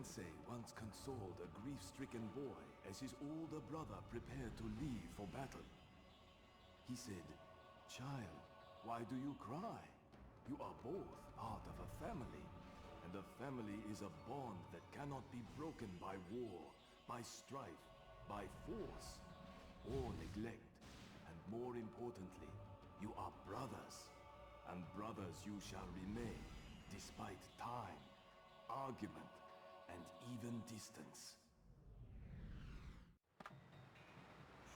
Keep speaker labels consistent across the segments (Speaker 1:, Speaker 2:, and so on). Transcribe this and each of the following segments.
Speaker 1: sensei once consoled a grief-stricken boy as his older brother prepared to leave for battle. He said, "Child, why do you cry? You are both part of a family, and a family is a bond that cannot be broken by war, by strife, by force, or neglect. And more importantly, you are brothers, and brothers you shall remain, despite time, argument, and even distance."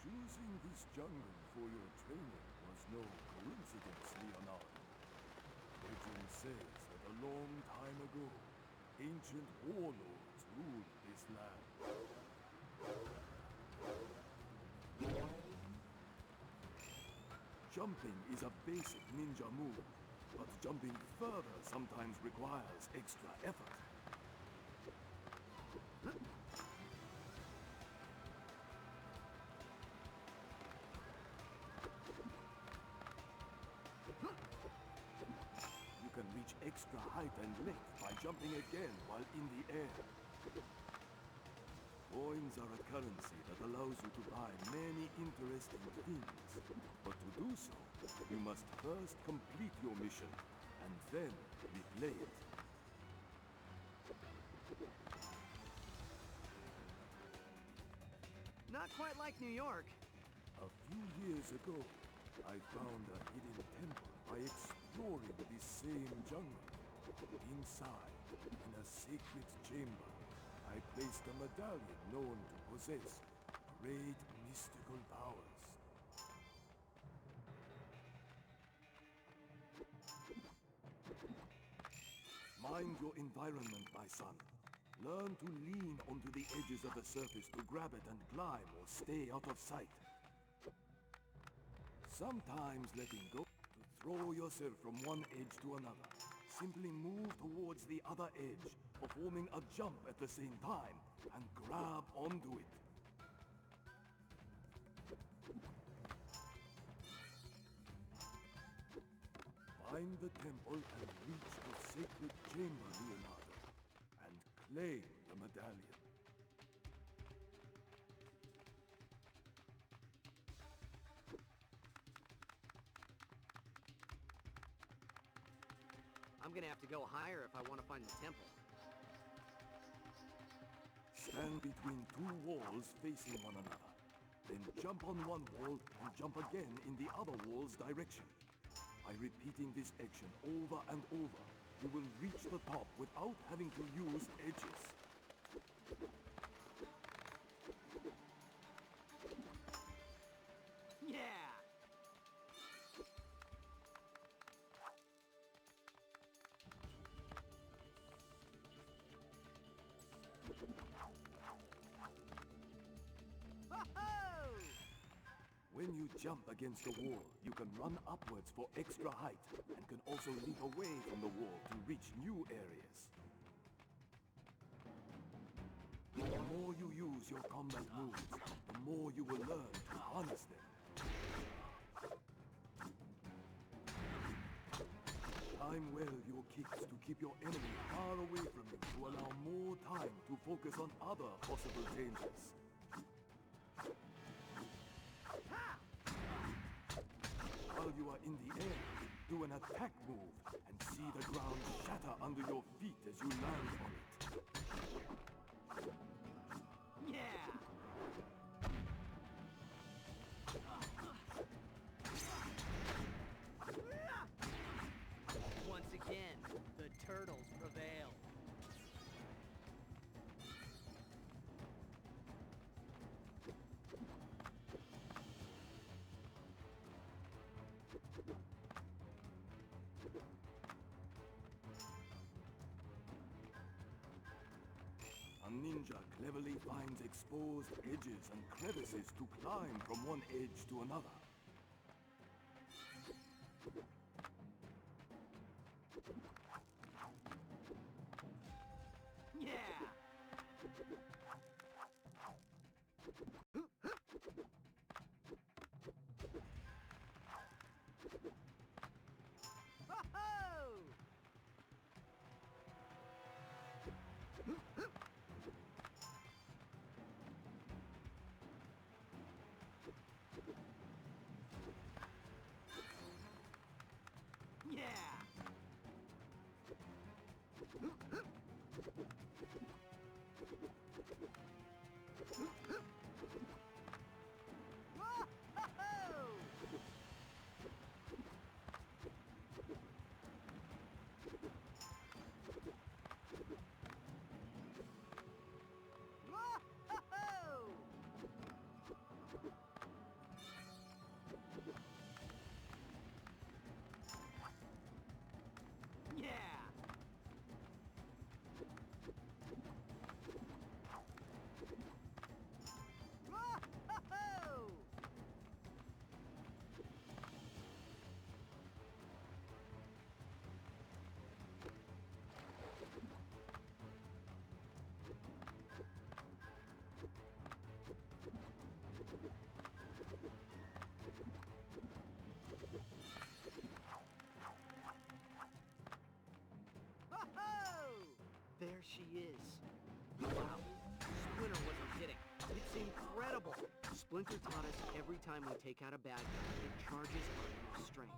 Speaker 2: Choosing this jungle for your training was no coincidence, Leonardo. Legend says that a long time ago, ancient warlords ruled this land. Jumping is a basic ninja move, but jumping further sometimes requires extra effort. You can reach extra height and length by jumping again while in the air. Coins are a currency that allows you to buy many interesting things. But to do so, you must first complete your mission, and then replay it.
Speaker 3: Not quite like New York.
Speaker 2: A few years ago, I found a hidden temple by exploring this same jungle. Inside, in a sacred chamber, I placed a medallion known to possess great mystical powers. Mind your environment, my son. Learn to lean onto the edges of the surface to grab it and climb or stay out of sight. Sometimes letting go to throw yourself from one edge to another. Simply move towards the other edge, performing a jump at the same time, and grab onto it. Find the temple and reach the sacred chamber, Leonardo, and claim the medallion.
Speaker 3: I'm gonna have to go higher if I want to find the temple.
Speaker 2: Stand between two walls facing one another. Then jump on one wall and jump again in the other wall's direction. By repeating this action over and over, you will reach the top without having to use edges.
Speaker 3: Yeah!
Speaker 2: When you jump against a wall, you can run upwards for extra height and can also leap away from the wall to reach new areas. The more you use your combat moves, the more you will learn to harness them. Time well your kicks to keep your enemy far away from you to allow more time to focus on other possible dangers. While you are in the air, do an attack move and see the ground shatter under your feet as you land on it.
Speaker 3: Yeah! Once again, the turtles prevail.
Speaker 2: A ninja cleverly finds exposed edges and crevices to climb from one edge to another.
Speaker 3: Yeah! Ho-ho! she is. Wow, Splinter wasn't kidding. It's incredible. Splinter taught us every time we take out a bad guy, it charges our inner strength.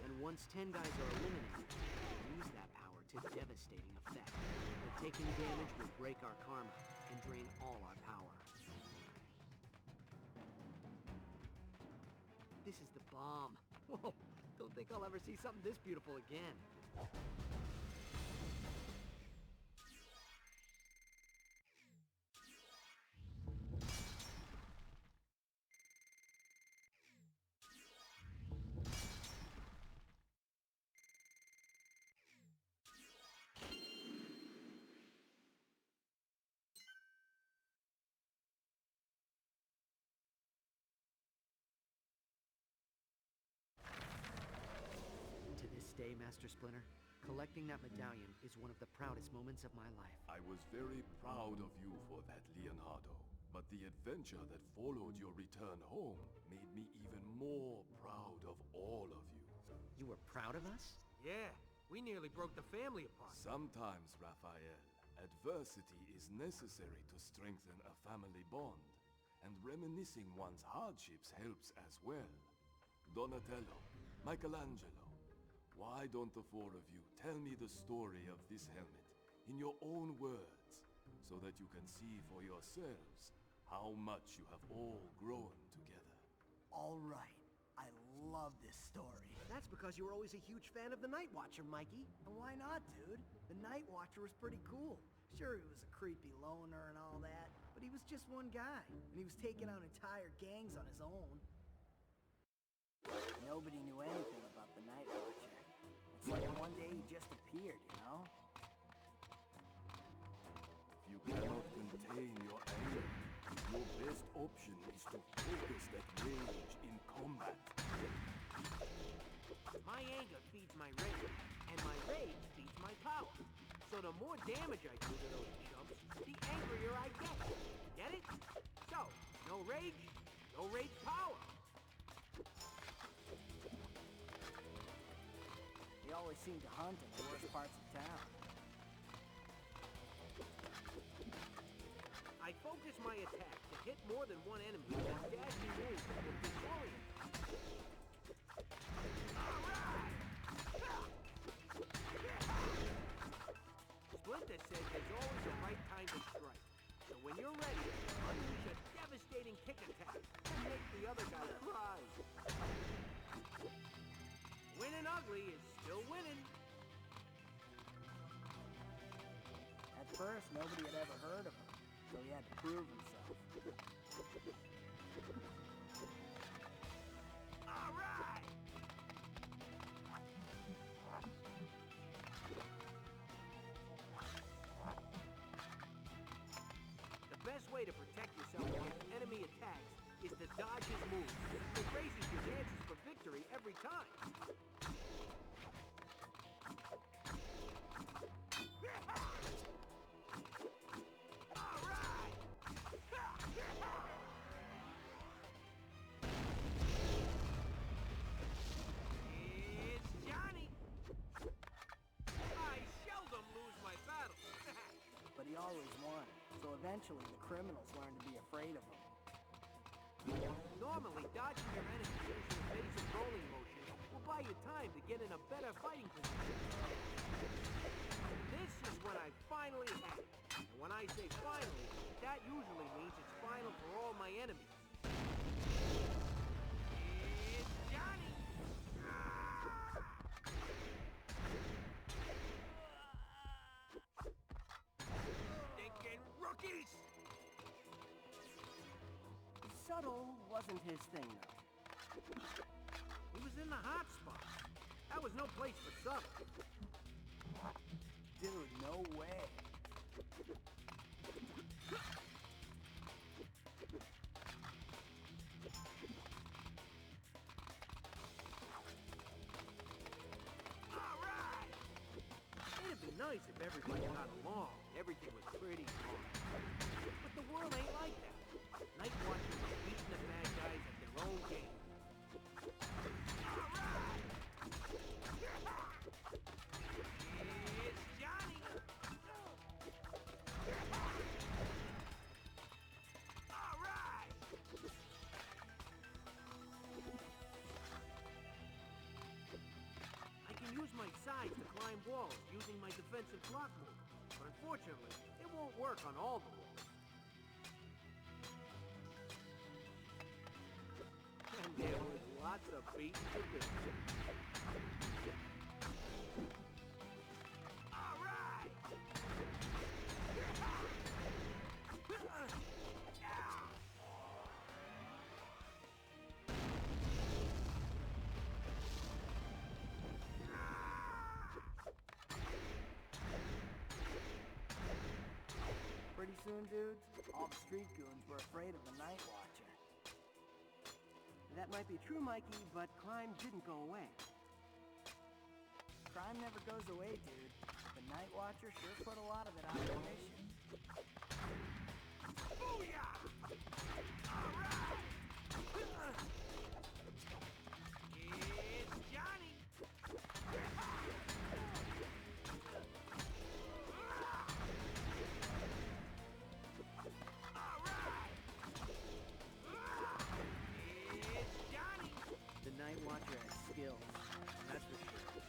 Speaker 3: And once 10 guys are eliminated, we use that power to devastating effect. But taking damage will break our karma and drain all our power. This is the bomb. Whoa, don't think I'll ever see something this beautiful again. To this day, Master Splinter, collecting that medallion is one of the proudest moments of my life.
Speaker 1: I was very proud of you for that, Leonardo. But the adventure that followed your return home made me even more proud of all of you.
Speaker 3: You were proud of us?
Speaker 4: Yeah, we nearly broke the family apart.
Speaker 1: Sometimes, Raphael, adversity is necessary to strengthen a family bond. And reminiscing one's hardships helps as well. Donatello, Michelangelo, why don't the four of you tell me the story of this helmet in your own words, so that you can see for yourselves how much you have all grown together?
Speaker 5: All right. I love this story.
Speaker 3: That's because you were always a huge fan of the Night Watcher, Mikey.
Speaker 5: And why not, dude? The Night Watcher was pretty cool. Sure, he was a creepy loner and all that, but he was just one guy, and he was taking out entire gangs on his own. Nobody knew anything about the Night Watcher. It's like one day he just appeared, you know?
Speaker 1: If you cannot contain your anger, your best option is to focus that rage in combat.
Speaker 3: My anger feeds my rage, and my rage feeds my power. So the more damage I do to those chumps, the angrier I get. Get it? So, no rage power.
Speaker 5: He always seemed to hunt in the worst parts of town.
Speaker 3: I focus my attack to hit more than one enemy with a dashing move that will disorient. Alright! Splinter says there's always a right time to strike. So when you're ready, unleash a devastating kick attack and make the other guy cry. Winning ugly is still winning.
Speaker 5: At first, nobody had ever heard of him, so he had to prove himself.
Speaker 3: All right! The best way to protect yourself against enemy attacks is to dodge his moves. It raises your chances for victory every time. All right! It's Johnny! I seldom lose my battles.
Speaker 5: But he always won, so eventually the criminals learned to be afraid of him.
Speaker 3: Normally, dodging your enemy's usual basic rolling motion will buy you time to get in a better fighting position. This is when I finally had it. And when I say finally, that usually means it's final for all my enemies. It's Johnny! Stinking rookies!
Speaker 5: Subtle wasn't his thing, though.
Speaker 3: He was in the hot spot. That was no place for subtle.
Speaker 5: Dude, no way.
Speaker 3: All right! It'd be nice if everybody got along. Everything was pretty calm. But the world ain't like that. Night Watchers are beating the bad guys at their own game. All right! It's Johnny!
Speaker 4: using my defensive block move. But unfortunately, it won't work on all the walls. And there was lots of beating to do. All right!
Speaker 5: Pretty soon, dudes, all the street goons were afraid of the Night Watcher.
Speaker 6: That might be true, Mikey, but crime didn't go away.
Speaker 5: Crime never goes away, dude. The Night Watcher sure put a lot of it out of remission.
Speaker 4: Booyah! All right! It's Johnny! All right! It's Johnny!
Speaker 3: The Night Watcher has skills, that's for sure.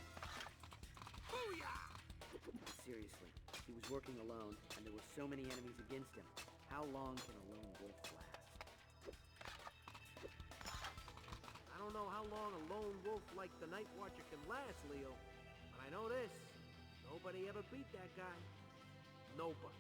Speaker 4: Booyah!
Speaker 3: Seriously, he was working alone, and there were so many enemies against him. How long can a lone wolf last?
Speaker 4: I don't know how long a lone wolf like the Night Watcher can last, Leo. But I know this. Nobody ever beat that guy. Nobody.